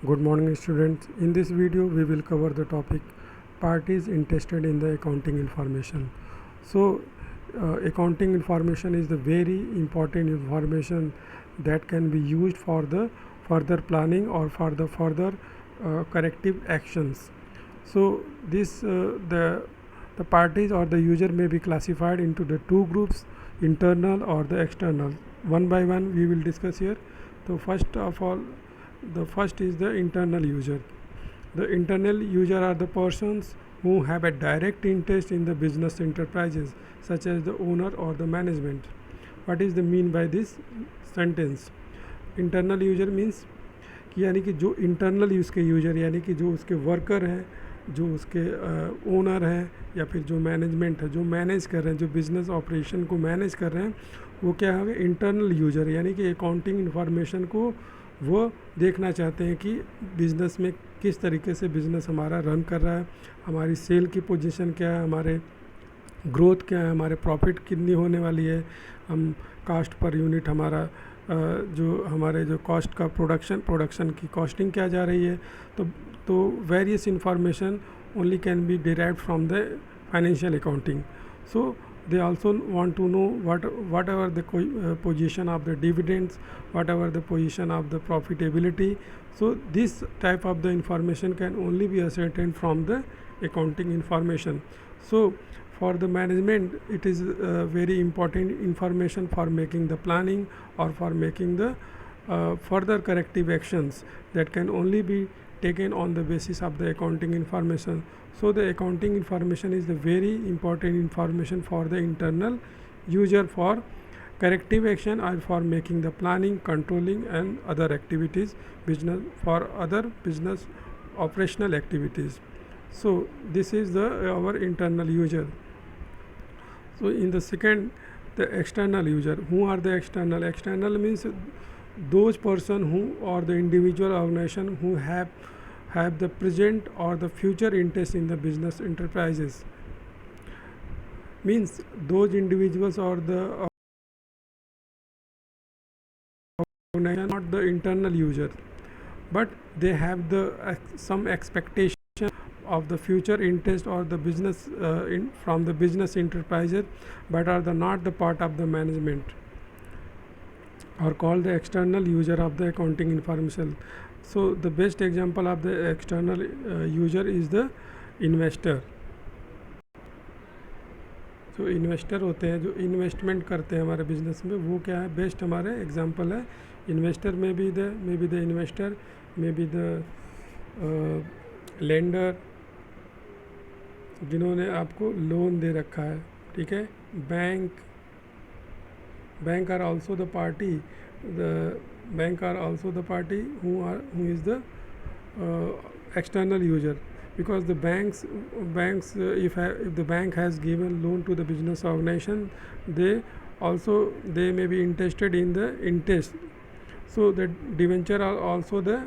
Good morning students. In this video we will cover the topic parties interested in the accounting information. So accounting information is the very important information that can be used for the further planning or for the further corrective actions. So this the parties or the user may be classified into the two groups, internal or the external. One by one we will discuss here. So first of all, the first is the internal user. The internal user are the persons who have a direct interest in the business enterprises, such as the owner or the management. What is the mean by this sentence? Internal user means कि यानी कि जो internal उसके user यानी कि जो उसके worker हैं, जो उसके ओनर हैं या फिर जो मैनेजमेंट है, जो मैनेज कर रहे हैं, जो बिज़नेस ऑपरेशन को मैनेज कर रहे हैं, वो क्या है? इंटरनल यूजर यानी कि अकाउंटिंग इन्फॉर्मेशन को वो देखना चाहते हैं कि बिज़नेस में किस तरीके से बिज़नेस हमारा रन कर रहा है, हमारी सेल की पोजीशन क्या है, हमारे ग्रोथ क्या है, हमारे प्रॉफिट कितनी होने वाली है, हम कास्ट पर यूनिट हमारा जो हमारे जो कॉस्ट का प्रोडक्शन की कॉस्टिंग क्या जा रही है. तो various information only can be derived from the financial accounting. So they also want to know whatever the position of the dividends, whatever the position of the profitability. So this type of the information can only be ascertained from the accounting information. So for the management it is very important information for making the planning or for making the further corrective actions that can only be taken on the basis of the accounting information. So the accounting information is the very important information for the internal user for corrective action or for making the planning, controlling and other activities, business for other business operational activities. So this is the our internal user. So in the second, the external user. Who are the external? External means those person who or the individual organization who have the present or the future interest in the business enterprises. Means those individuals or the organization not the internal user, but they have the some expectation of the future interest or the business from the business enterprises, but are the not the part of the management, or called the external user of the accounting information. So the best example of the external user is the investor. जो investor होते हैं, जो investment करते हैं हमारे business में, वो क्या है? बेस्ट हमारे एग्जांपल है investor. May be the investor, may be the lender, जिन्होंने आपको लोन दे रखा है. ठीक है. Bank are also the party. The bank are also the party who is the external user, because the banks if the bank has given loan to the business organization, they may be interested in the interest. So the debenture are also the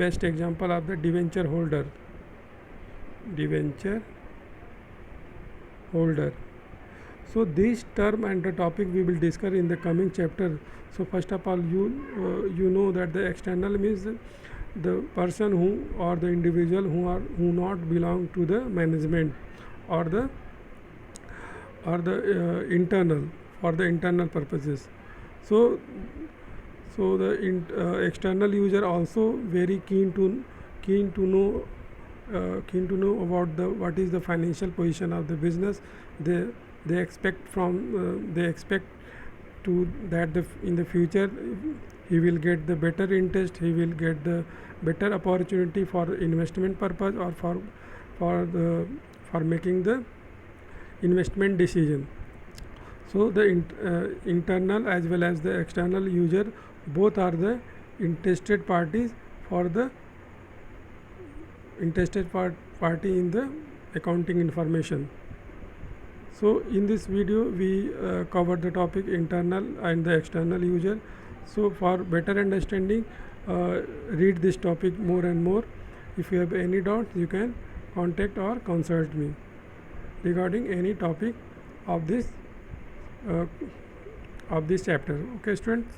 best example of the debenture holder. So this term and the topic we will discuss in the coming chapter. So first of all, you know that the external means the person who or the individual who not belong to the management or the internal for the internal purposes. So the external user also very keen to know about the what is the financial position of the business. They expect to that in the future he will get the better interest, he will get the better opportunity for investment purpose or for making the investment decision. So the internal as well as the external user both are the interested parties for the party in the accounting information. So in this video we covered the topic internal and the external user. So for better understanding, read this topic more and more. If you have any doubt, you can contact or consult me regarding any topic of this chapter. Okay students.